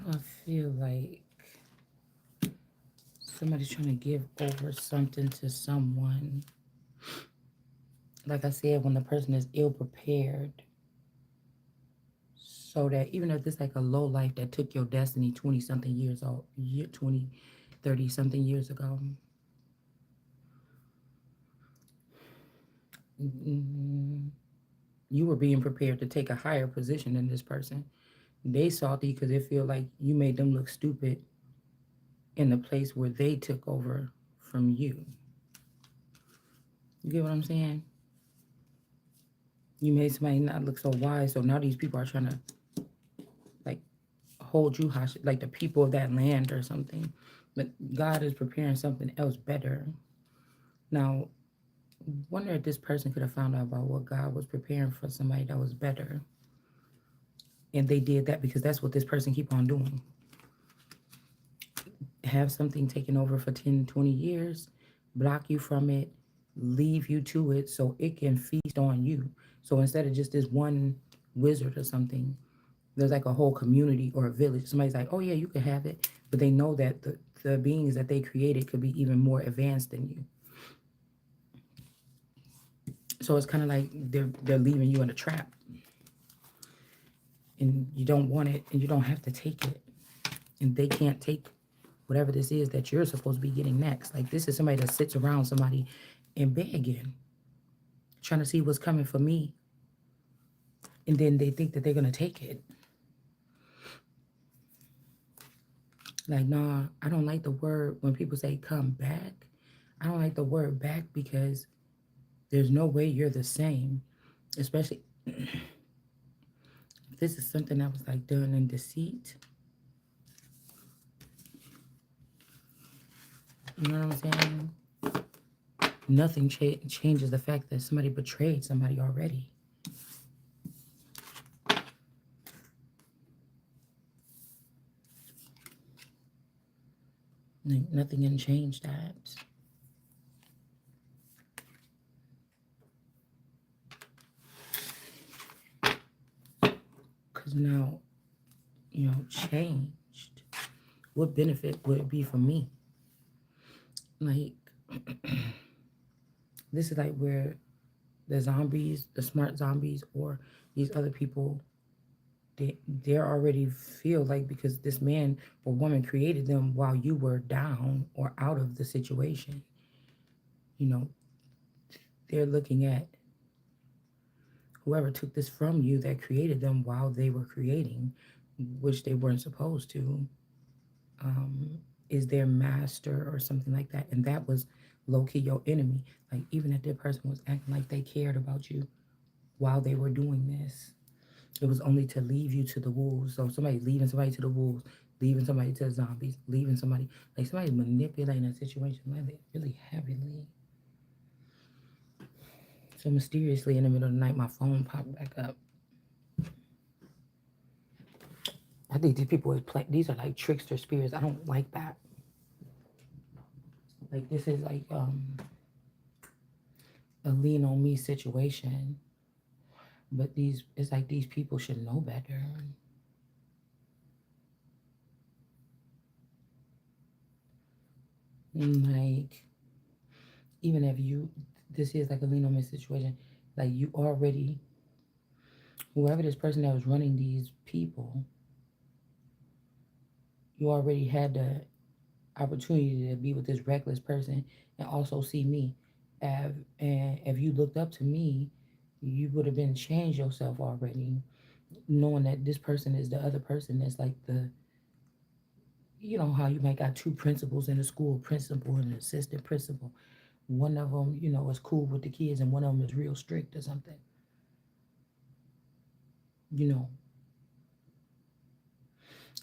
do I feel like somebody's trying to give over something to someone? Like I said, when the person is ill prepared, so that even if it's like a low life that took your destiny 20 something years old, 20, 30 something years ago, mm, you were being prepared to take a higher position than this person. They salty because they feel like you made them look stupid in the place where they took over from you. You get what I'm saying? You made somebody not look so wise, so now these people are trying to like hold you hostage, like the people of that land or something. But God is preparing something else better. Now, wonder if this person could have found out about what God was preparing for somebody that was better. And they did that because that's what this person keep on doing. Have something taken over for 10, 20 years, block you from it, leave you to it so it can feast on you. So instead of just this one wizard or something, there's like a whole community or a village. Somebody's like, oh yeah, you can have it. But they know that the beings that they created could be even more advanced than you. So it's kind of like they're leaving you in a trap, and you don't want it, and you don't have to take it, and they can't take whatever this is that you're supposed to be getting next. Like this is somebody that sits around somebody and begging, trying to see what's coming for me, and then they think that they're gonna take it. Like, nah, I don't like the word when people say come back. I don't like the word back because there's no way you're the same, especially if this is something that was like done in deceit. You know what I'm saying? Nothing changes the fact that somebody betrayed somebody already. Like, nothing can change that. Because now, changed. What benefit would it be for me? Like, this is like where the zombies, the smart zombies, or these other people, they're already feel like because this man or woman created them while you were down or out of the situation, you know, they're looking at whoever took this from you that created them while they were creating, which they weren't supposed to, is their master or something like that. And that was low key your enemy. Like, even if that person was acting like they cared about you while they were doing this, it was only to leave you to the wolves. So somebody leaving somebody to the wolves, leaving somebody to the zombies, leaving somebody, like somebody's manipulating a situation really, really heavily. So mysteriously in the middle of the night, my phone popped back up. I think these people is play. These are like trickster spirits. I don't like that. Like this is like a lean on me situation. But these, it's like these people should know better. Like, even if you, this is like a lean on me situation. Like you already, whoever this person that was running these people, you already had the opportunity to be with this reckless person and also see me. And if you looked up to me, you would have been changed yourself already, knowing that this person is the other person that's like the, how you might got two principals in the school, principal and assistant principal. One of them, is cool with the kids, and one of them is real strict or something. You know,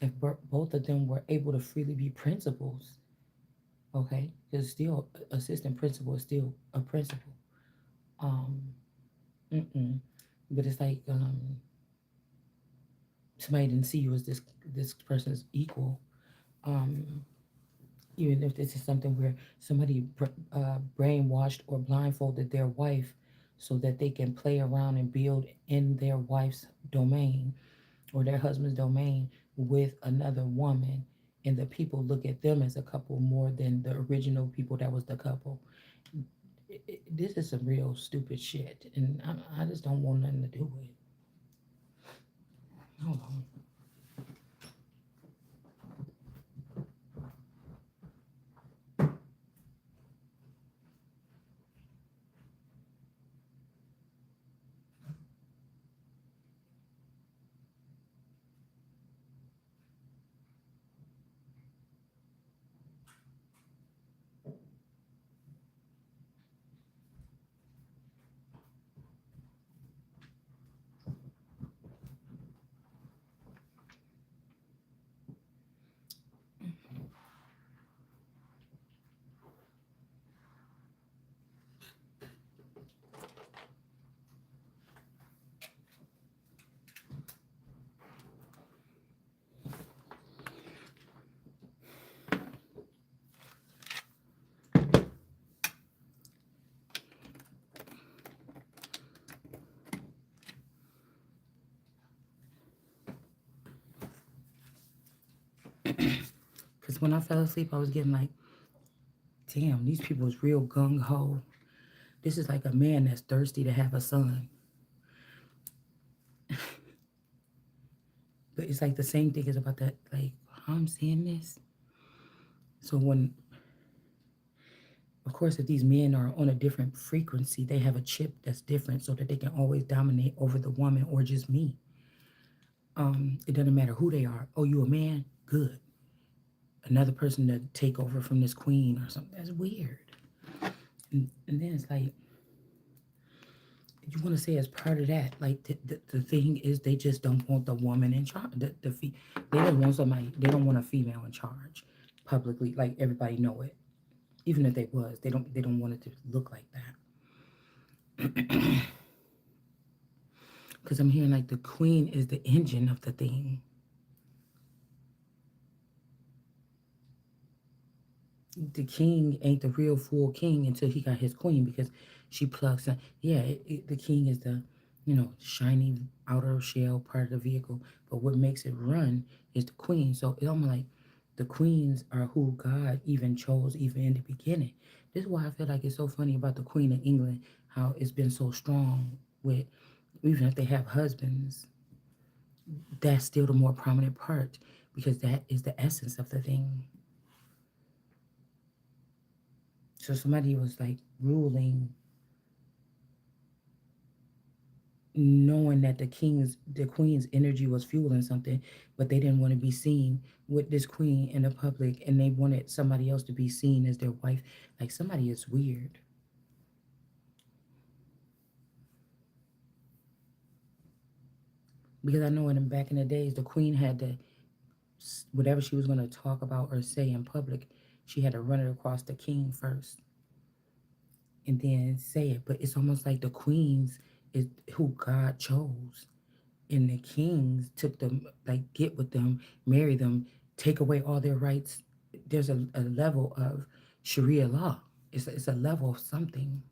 if both of them were able to freely be principals, okay, because still assistant principal is still a principal. Um, mm-mm. But it's like somebody didn't see you as this person's equal. Um, Even if this is something where somebody brainwashed or blindfolded their wife so that they can play around and build in their wife's domain or their husband's domain with another woman, and the people look at them as a couple more than the original people that was the couple. This is some real stupid shit, and I just don't want nothing to do with it. Hold on. Because when I fell asleep, I was getting like, damn, these people is real gung ho. This is like a man that's thirsty to have a son. But it's like the same thing is about that, like, how I'm seeing this. So when, of course, if these men are on a different frequency, they have a chip that's different so that they can always dominate over the woman or just me. It doesn't matter who they are. Oh, you a man? Good. Another person to take over from this queen or something. That's weird. And then it's like, you want to say as part of that, like the thing is they just don't want the woman in charge. They don't want somebody. They don't want a female in charge publicly. Like everybody know it. Even if they was, they don't want it to look like that. Because I'm hearing like the queen is the engine of the thing. The king ain't the real full king until he got his queen because she plugs in. Yeah, the king is the, shiny outer shell part of the vehicle, but what makes it run is the queen. So it's almost like the queens are who God even chose even in the beginning. This is why I feel like it's so funny about the Queen of England, how it's been so strong with, even if they have husbands, that's still the more prominent part because that is the essence of the thing. So somebody was like ruling, knowing that the queen's energy was fueling something, but they didn't want to be seen with this queen in the public, and they wanted somebody else to be seen as their wife. Like somebody is weird. Because I know in back in the days, the queen had to, whatever she was going to talk about or say in public, she had to run it across the king first and then say it. But it's almost like the queens is who God chose, and the kings took them, like get with them, marry them, take away all their rights. There's a level of Sharia law. It's a level of something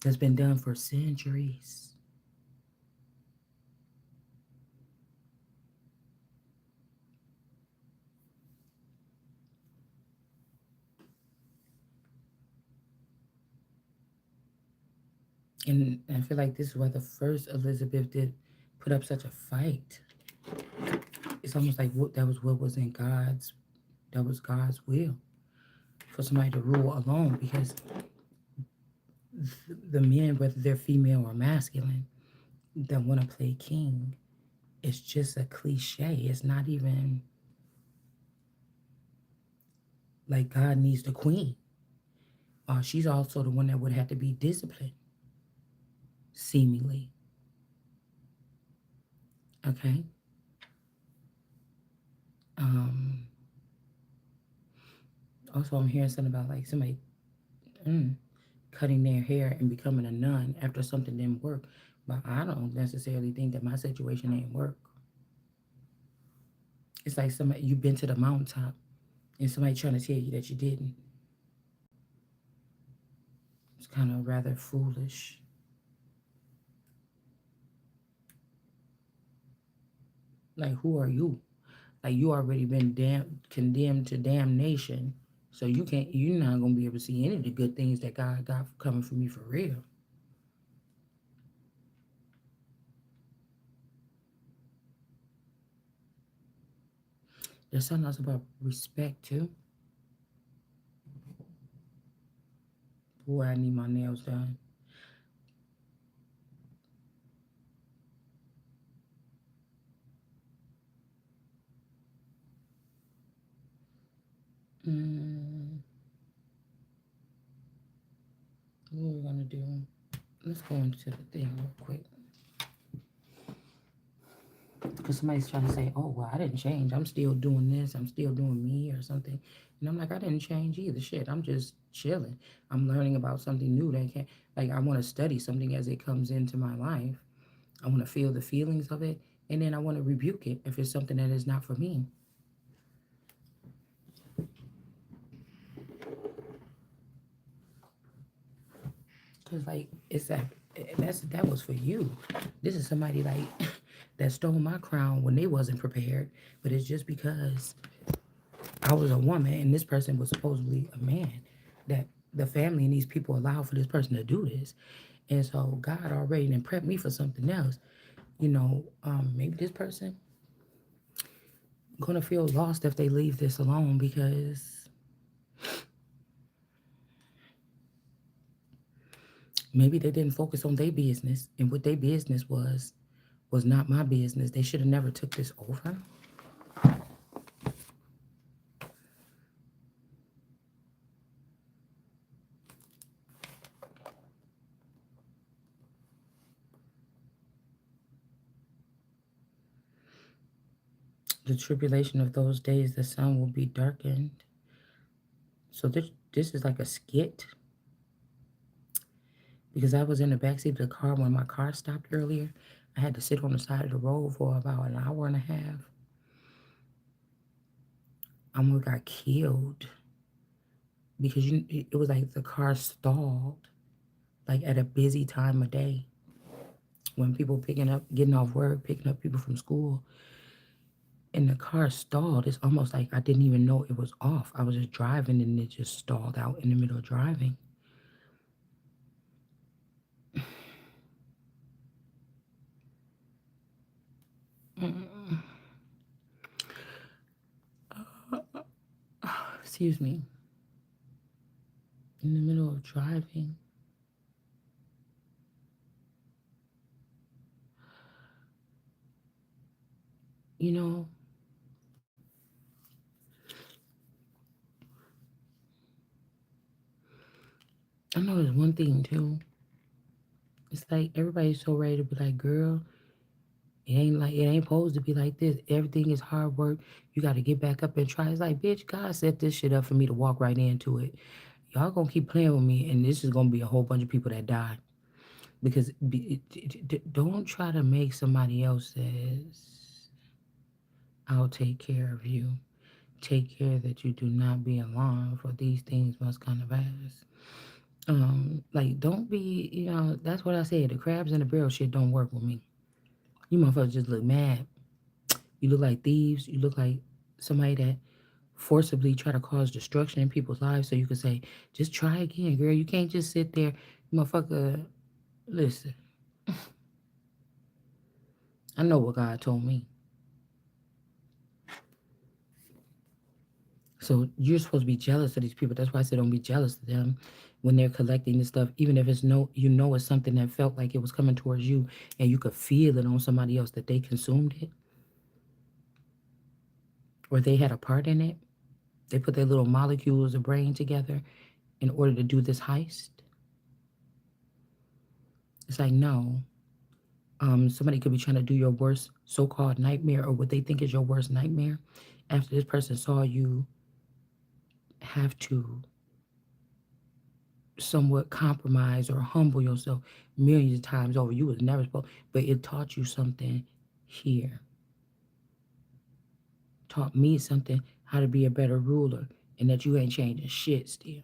that's been done for centuries. And I feel like this is why the first Elizabeth did put up such a fight. It's almost like that was what was in that was God's will for somebody to rule alone because the men, whether they're female or masculine, that want to play king, it's just a cliche. It's not even like God needs the queen. She's also the one that would have to be disciplined, seemingly. Okay. Um, Also, I'm hearing something about like somebody mm, cutting their hair and becoming a nun after something didn't work. But I don't necessarily think that my situation ain't work. It's like somebody you've been to the mountaintop and somebody trying to tell you that you didn't. It's kind of rather foolish. Like, who are you? Like, you already been condemned to damnation. So you're not gonna be able to see any of the good things that God got coming for me for real. There's something else about respect too. Boy, I need my nails done. Mm, what are we gonna do? Let's go into the thing real quick. Because somebody's trying to say, oh, well, I didn't change. I'm still doing this. I'm still doing me or something. And I'm like, I didn't change either. Shit, I'm just chilling. I'm learning about something new that can't, like, I want to study something as it comes into my life. I want to feel the feelings of it. And then I want to rebuke it if it's something that is not for me. Because, like, that was for you. This is somebody, like, that stole my crown when they wasn't prepared. But it's just because I was a woman and this person was supposedly a man that the family and these people allow for this person to do this. And so God already done prepped me for something else. Maybe this person gonna feel lost if they leave this alone because maybe they didn't focus on their business and what their business was not my business. They should have never took this over. The tribulation of those days, the sun will be darkened. So this is like a skit because I was in the backseat of the car when my car stopped earlier. I had to sit on the side of the road for about an hour and a half. I almost got killed because it was like the car stalled, like at a busy time of day when people getting off work, picking up people from school, and the car stalled. It's almost like I didn't even know it was off. I was just driving and it just stalled out in the middle of driving. Excuse me. In the middle of driving, you know, I know there's one thing too. It's like everybody's so ready to be like, girl, it ain't supposed to be like this. Everything is hard work. You got to get back up and try. It's like, bitch, God set this shit up for me to walk right into it. Y'all gonna keep playing with me, and this is gonna be a whole bunch of people that die because don't try to make somebody else's. I'll take care of you. Take care that you do not be alarmed, for these things must come to pass. Like don't be, that's what I said. The crabs in the barrel shit don't work with me. You motherfuckers just look mad. You look like thieves. You look like somebody that forcibly try to cause destruction in people's lives so you could say, just try again, girl. You can't just sit there, motherfucker. Listen, I know what God told me. So you're supposed to be jealous of these people. That's why I said don't be jealous of them when they're collecting this stuff, even if it's it's something that felt like it was coming towards you and you could feel it on somebody else that they consumed it or they had a part in it. They put their little molecules of brain together in order to do this heist. It's like, no. Somebody could be trying to do your worst so-called nightmare or what they think is your worst nightmare after this person saw you have to somewhat compromise or humble yourself millions of times over. You was never supposed, but it taught you something here. Taught me something how to be a better ruler and that you ain't changing shit still.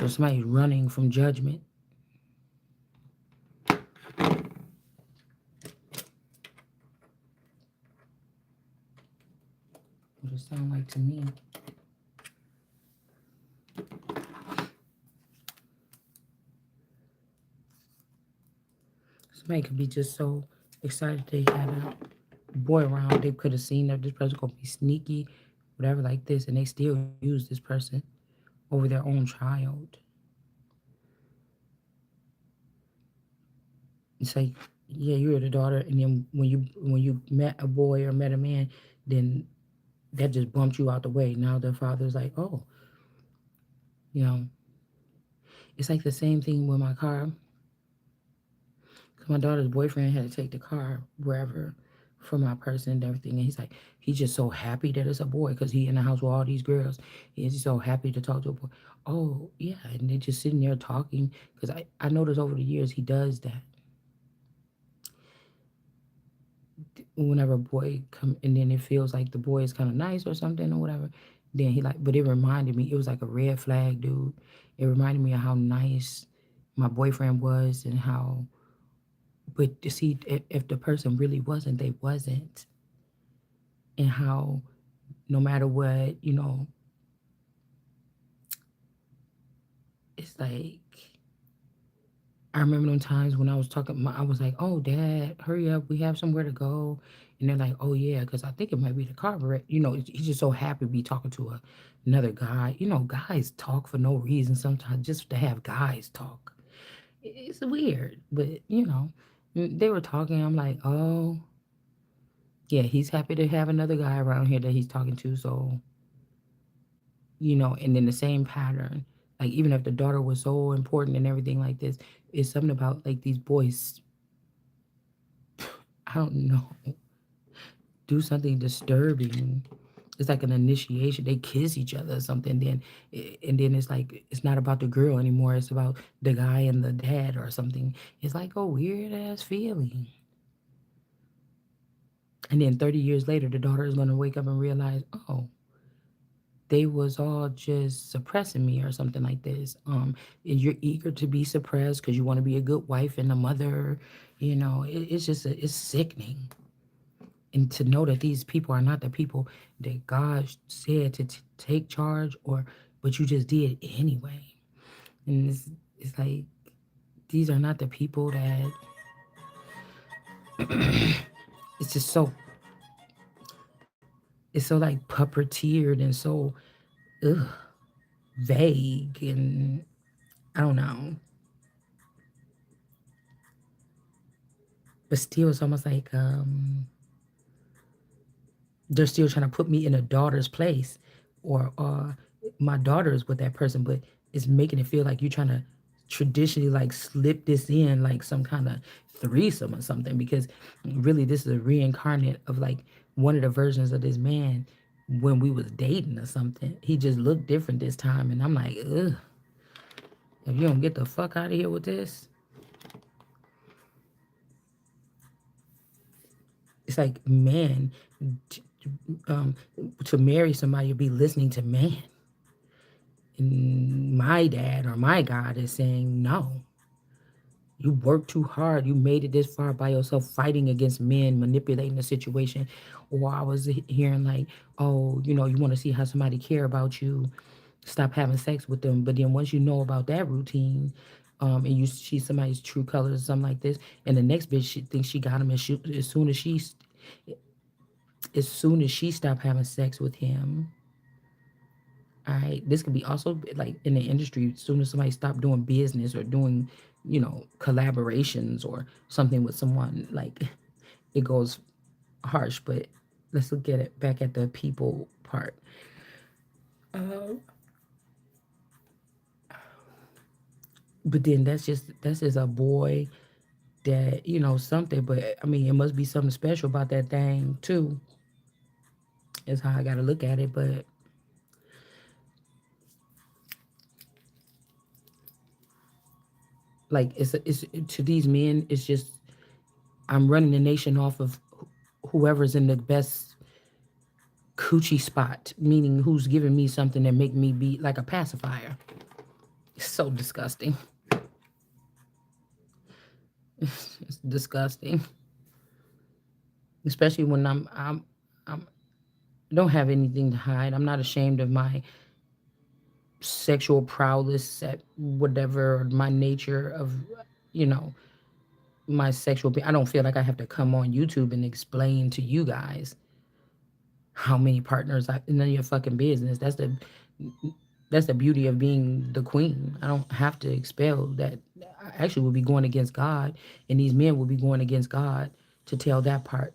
So somebody's running from judgment. What it sound like to me. Somebody could be just so excited they had a boy around. They could have seen that this person gonna be sneaky, whatever like this, and they still use this person over their own child. It's like, yeah, you're the daughter, and then when you met a boy or met a man, then that just bumped you out the way. Now the father's like, oh, you know, it's like the same thing with my car. Cause my daughter's boyfriend had to take the car wherever for my person and everything, and he's just so happy that it's a boy because he in the house with all these girls. He's just so happy to talk to a boy. Oh yeah, and they just sitting there talking because I noticed over the years he does that. Whenever a boy come and then it feels like the boy is kind of nice or something or whatever, then he like, but it reminded me, it was like a red flag, dude. It reminded me of how nice my boyfriend was and how, but you see, if the person really wasn't, they wasn't, and how no matter what, it's like I remember them times when I was talking, I was like, "Oh, Dad, hurry up, we have somewhere to go." And they're like, "Oh yeah," because I think it might be the carburetor. He's just so happy to be talking to another guy. Guys talk for no reason sometimes, just to have guys talk. It's weird, but they were talking. I'm like, "Oh, yeah, he's happy to have another guy around here that he's talking to." So, and then the same pattern. Like even if the daughter was so important and everything like this, it's something about like these boys, I don't know, do something disturbing. It's like an initiation. They kiss each other or something. And then it's like it's not about the girl anymore. It's about the guy and the dad or something. It's like a weird ass feeling. And then 30 years later, the daughter is gonna wake up and realize, oh, they was all just suppressing me or something like this. And you're eager to be suppressed because you want to be a good wife and a mother. It's just it's sickening. And to know that these people are not the people that God said to take charge, but you just did anyway. And it's like these are not the people that. It's just it's so like puppeteered and so ugh, vague, and I don't know. But still, it's almost like they're still trying to put me in a daughter's place, or my daughter is with that person, but it's making it feel like you're trying to traditionally like slip this in like some kind of threesome or something, because really this is a reincarnate of like one of the versions of this man when we was dating or something. He just looked different this time, and I'm like, ugh, if you don't get the fuck out of here with this. It's like man, t- um, to marry somebody, be listening to man. And my dad or my God is saying, no, you worked too hard. You made it this far by yourself, fighting against men, manipulating the situation. Or I was hearing like, oh, you want to see how somebody care about you, stop having sex with them. But then once you know about that routine, and you see somebody's true colors or something like this, and the next bitch she thinks she got him, and as soon as she stopped having sex with him. All right, this could be also like in the industry. As soon as somebody stop doing business or doing, collaborations or something with someone, like it goes harsh. But let's look at it back at the people part. Uh, but then that's just a boy that something. But I mean, it must be something special about that thing too. Is how I got to look at it. But like it's to these men, it's just I'm running the nation off of whoever's in the best coochie spot, meaning who's giving me something that make me be like a pacifier. It's so disgusting. It's disgusting, especially when I'm don't have anything to hide. I'm not ashamed of my sexual prowess at whatever my nature of, you know, my sexual. I don't feel like I have to come on YouTube and explain to you guys how many partners I. None of your fucking business. That's the beauty of being the queen. I don't have to expel that. I actually would be going against God, and these men would be going against God to tell that part.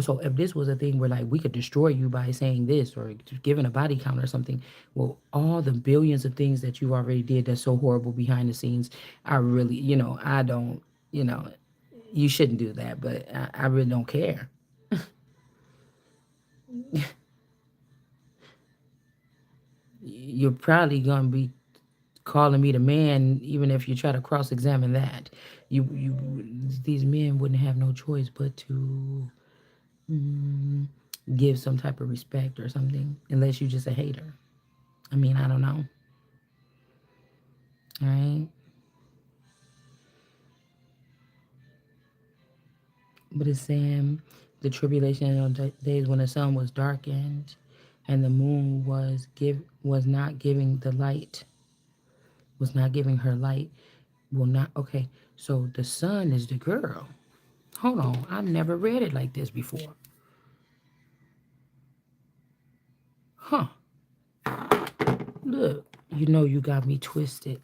So if this was a thing where like we could destroy you by saying this or giving a body count or something, well, all the billions of things that you already did that's so horrible behind the scenes, I really, I don't, you know, you shouldn't do that, but I really don't care. You're probably gonna be calling me the man, even if you try to cross-examine that. You, these men wouldn't have no choice but to mm, give some type of respect or something, unless you're just a hater. I mean, I don't know. All right. But it's saying the tribulation of the days when the sun was darkened and the moon was not giving the light, was not giving her light. Will not okay. So the sun is the girl. Hold on. I've never read it like this before. Huh. Look. You got me twisted.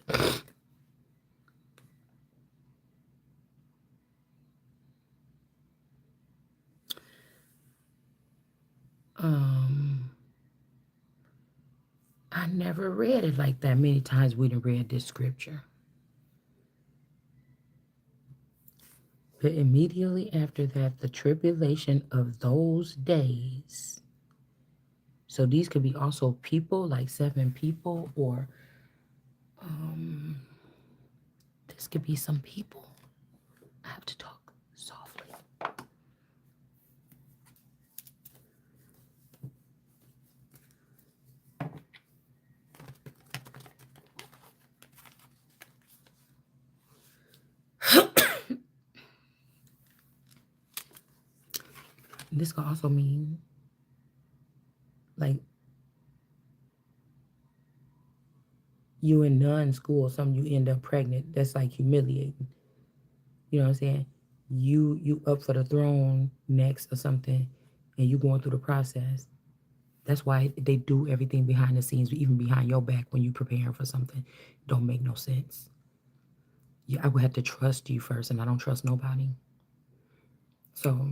Um I never read it like that. Many times we done read this scripture. But immediately after that, the tribulation of those days. So these could be also people, like 7 people, or um, this could be some people. I have to talk softly. This could also mean like you in nun school or something, you end up pregnant. That's like humiliating. You know what I'm saying? You up for the throne next or something, and you going through the process. That's why they do everything behind the scenes, even behind your back when you preparing for something. Don't make no sense. I would have to trust you first, and I don't trust nobody. So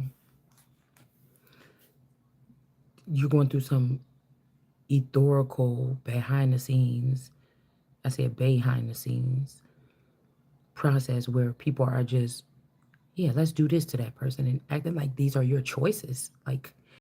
you're going through some ethorical behind the scenes. I said behind the scenes process where people are just, yeah, let's do this to that person and acting like these are your choices. Like